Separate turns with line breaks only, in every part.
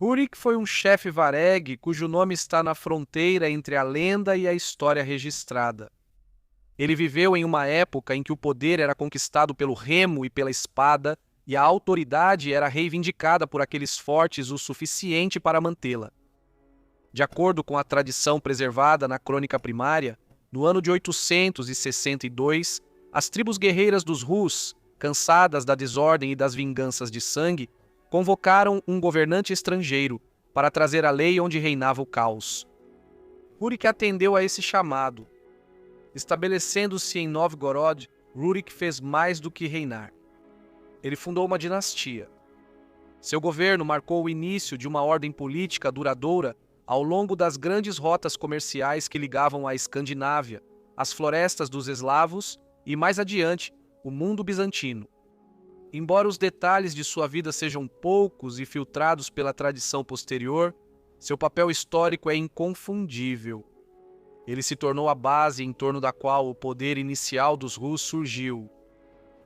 Rurik foi um chefe vareg cujo nome está na fronteira entre a lenda e a história registrada. Ele viveu em uma época em que o poder era conquistado pelo remo e pela espada, e a autoridade era reivindicada por aqueles fortes o suficiente para mantê-la. De acordo com a tradição preservada na crônica primária, no ano de 862, as tribos guerreiras dos Rus, cansadas da desordem e das vinganças de sangue, convocaram um governante estrangeiro para trazer a lei onde reinava o caos. Rurik atendeu a esse chamado. Estabelecendo-se em Novgorod, Rurik fez mais do que reinar. Ele fundou uma dinastia. Seu governo marcou o início de uma ordem política duradoura ao longo das grandes rotas comerciais que ligavam a Escandinávia, as florestas dos eslavos e, mais adiante, o mundo bizantino. Embora os detalhes de sua vida sejam poucos e filtrados pela tradição posterior, seu papel histórico é inconfundível. Ele se tornou a base em torno da qual o poder inicial dos Rus surgiu.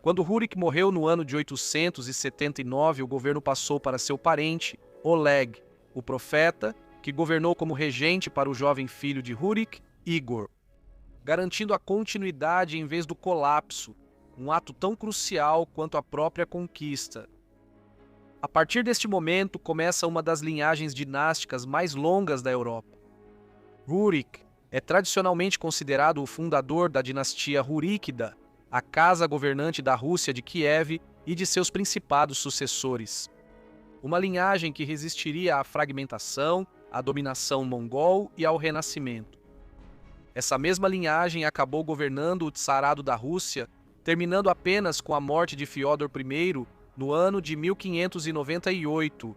Quando Rurik morreu no ano de 879, o governo passou para seu parente, Oleg, o profeta, que governou como regente para o jovem filho de Rurik, Igor, garantindo a continuidade em vez do colapso, um ato tão crucial quanto a própria conquista. A partir deste momento começa uma das linhagens dinásticas mais longas da Europa. Rurik é tradicionalmente considerado o fundador da dinastia Ruríkida, a casa governante da Rússia de Kiev e de seus principados sucessores. Uma linhagem que resistiria à fragmentação, à dominação mongol e ao renascimento. Essa mesma linhagem acabou governando o Tsarado da Rússia, terminando apenas com a morte de Fiódor I no ano de 1598.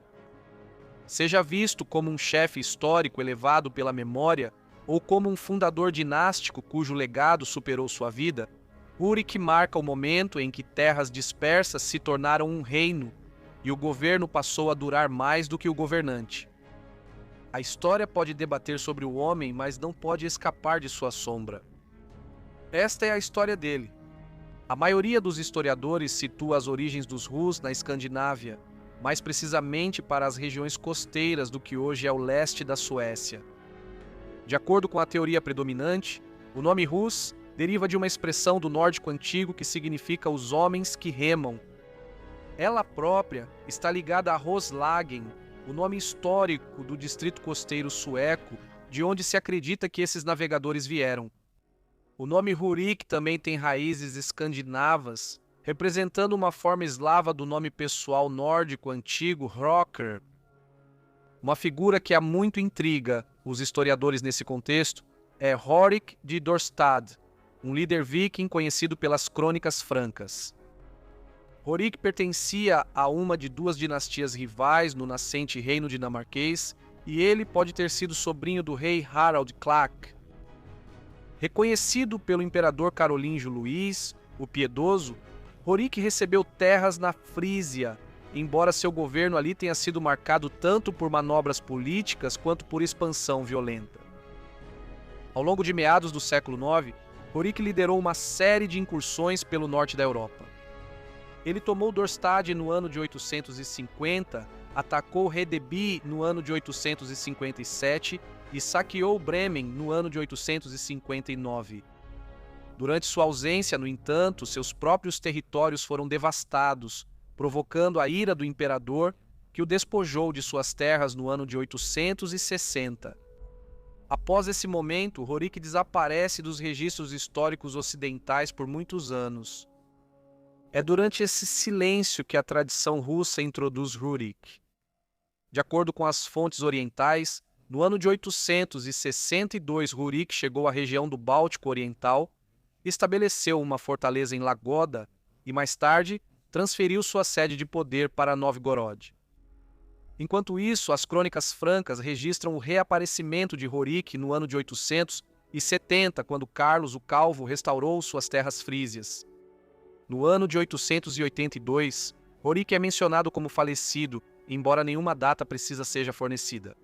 Seja visto como um chefe histórico elevado pela memória ou como um fundador dinástico cujo legado superou sua vida, Rurik marca o momento em que terras dispersas se tornaram um reino e o governo passou a durar mais do que o governante. A história pode debater sobre o homem, mas não pode escapar de sua sombra. Esta é a história dele. A maioria dos historiadores situa as origens dos Rus na Escandinávia, mais precisamente para as regiões costeiras do que hoje é o leste da Suécia. De acordo com a teoria predominante, o nome Rus deriva de uma expressão do nórdico antigo que significa os homens que remam. Ela própria está ligada a Roslagen, o nome histórico do distrito costeiro sueco, de onde se acredita que esses navegadores vieram. O nome Rurik também tem raízes escandinavas, representando uma forma eslava do nome pessoal nórdico antigo Hrokkr. Uma figura que há muito intriga os historiadores nesse contexto é Horik de Dorstad, um líder viking conhecido pelas crônicas francas. Horik pertencia a uma de duas dinastias rivais no nascente reino dinamarquês e ele pode ter sido sobrinho do rei Harald Klak. Reconhecido pelo imperador carolíngio Luís, o Piedoso, Horik recebeu terras na Frísia, embora seu governo ali tenha sido marcado tanto por manobras políticas quanto por expansão violenta. Ao longo de meados do século IX, Horik liderou uma série de incursões pelo norte da Europa. Ele tomou Dorstad no ano de 850, atacou Hedeby no ano de 857 e saqueou Bremen no ano de 859. Durante sua ausência, no entanto, seus próprios territórios foram devastados, provocando a ira do imperador, que o despojou de suas terras no ano de 860. Após esse momento, Horik desaparece dos registros históricos ocidentais por muitos anos. É durante esse silêncio que a tradição russa introduz Rurik. De acordo com as fontes orientais, no ano de 862, Rurik chegou à região do Báltico Oriental, estabeleceu uma fortaleza em Lagoda e, mais tarde, transferiu sua sede de poder para Novgorod. Enquanto isso, as crônicas francas registram o reaparecimento de Horik no ano de 870, quando Carlos o Calvo restaurou suas terras frísias. No ano de 882, Horik é mencionado como falecido, embora nenhuma data precisa seja fornecida.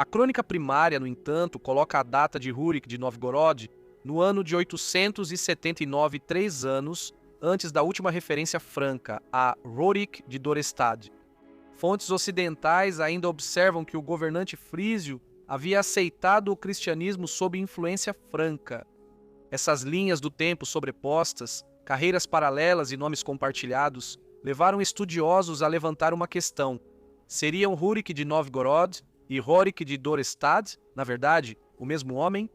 A crônica primária, no entanto, coloca a data de Rurik de Novgorod no ano de 879, 3 anos antes da última referência franca, a Rorik de Dorestad. Fontes ocidentais ainda observam que o governante frísio havia aceitado o cristianismo sob influência franca. Essas linhas do tempo sobrepostas, carreiras paralelas e nomes compartilhados, levaram estudiosos a levantar uma questão. Seriam Rurik de Novgorod e Horik de Dorestad, na verdade, o mesmo homem?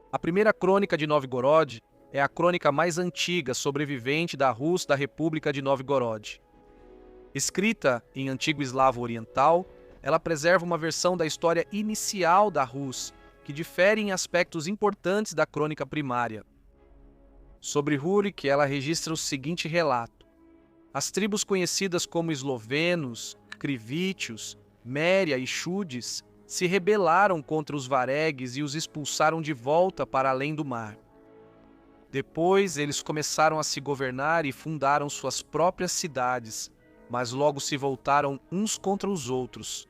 A primeira crônica de Novgorod é a crônica mais antiga sobrevivente da Rus da República de Novgorod. Escrita em antigo eslavo oriental, ela preserva uma versão da história inicial da Rus, que difere em aspectos importantes da crônica primária. Sobre Rurik, ela registra o seguinte relato. As tribos conhecidas como eslovenos, crivítios, Méria e Chudes se rebelaram contra os varegues e os expulsaram de volta para além do mar. Depois, eles começaram a se governar e fundaram suas próprias cidades, mas logo se voltaram uns contra os outros.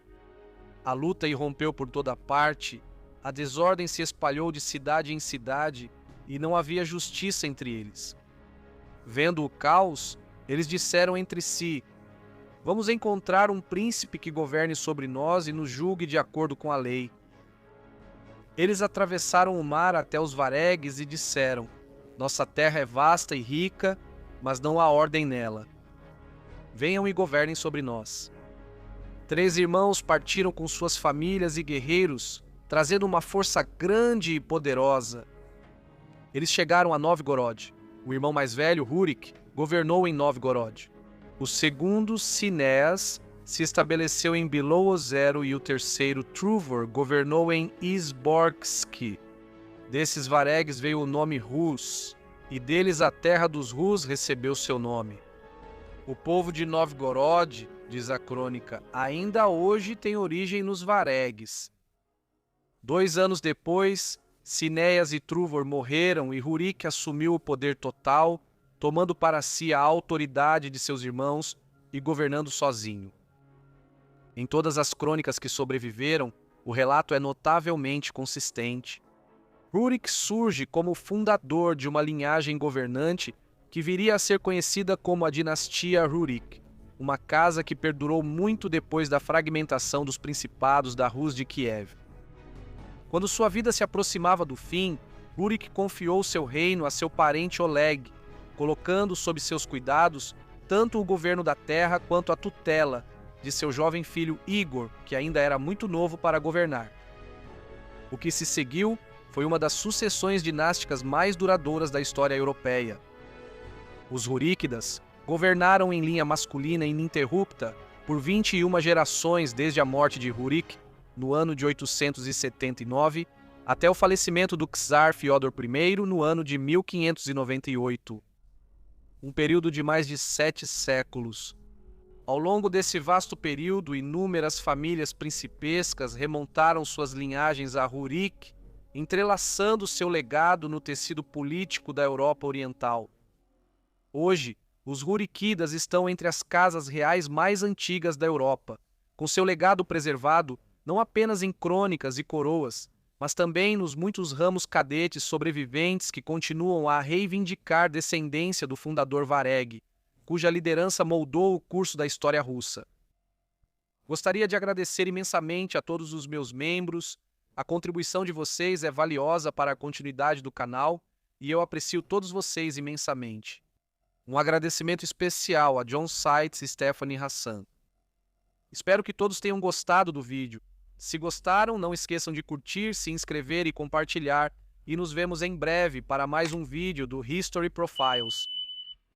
A luta irrompeu por toda parte, a desordem se espalhou de cidade em cidade e não havia justiça entre eles. Vendo o caos, eles disseram entre si: vamos encontrar um príncipe que governe sobre nós e nos julgue de acordo com a lei. Eles atravessaram o mar até os varegues e disseram: nossa terra é vasta e rica, mas não há ordem nela. Venham e governem sobre nós. 3 irmãos partiram com suas famílias e guerreiros, trazendo uma força grande e poderosa. Eles chegaram a Novgorod. O irmão mais velho, Rurik, governou em Novgorod. O segundo, Sinéas, se estabeleceu em Bilo-Ozero e o terceiro, Truvor, governou em Izborsk. Desses varegues veio o nome Rus, e deles a terra dos Rus recebeu seu nome. O povo de Novgorod, diz a crônica, ainda hoje tem origem nos varegues. 2 anos depois, Sinéas e Truvor morreram e Rurik assumiu o poder total, tomando para si a autoridade de seus irmãos e governando sozinho. Em todas as crônicas que sobreviveram, o relato é notavelmente consistente. Rurik surge como fundador de uma linhagem governante que viria a ser conhecida como a dinastia Rurik, uma casa que perdurou muito depois da fragmentação dos principados da Rus de Kiev. Quando sua vida se aproximava do fim, Rurik confiou seu reino a seu parente Oleg, colocando sob seus cuidados tanto o governo da terra quanto a tutela de seu jovem filho Igor, que ainda era muito novo para governar. O que se seguiu foi uma das sucessões dinásticas mais duradouras da história europeia. Os Ruríquidas governaram em linha masculina ininterrupta por 21 gerações desde a morte de Rurik, no ano de 879, até o falecimento do czar Fiódor I, no ano de 1598. Um período de mais de 7 séculos. Ao longo desse vasto período, inúmeras famílias principescas remontaram suas linhagens a Rurik, entrelaçando seu legado no tecido político da Europa Oriental. Hoje, os Rurikidas estão entre as casas reais mais antigas da Europa, com seu legado preservado não apenas em crônicas e coroas, mas também nos muitos ramos cadetes sobreviventes que continuam a reivindicar descendência do fundador Vareg, cuja liderança moldou o curso da história russa. Gostaria de agradecer imensamente a todos os meus membros. A contribuição de vocês é valiosa para a continuidade do canal e eu aprecio todos vocês imensamente. Um agradecimento especial a John Seitz e Stephanie Hassan. Espero que todos tenham gostado do vídeo. Se gostaram, não esqueçam de curtir, se inscrever e compartilhar. E nos vemos em breve para mais um vídeo do History Profiles.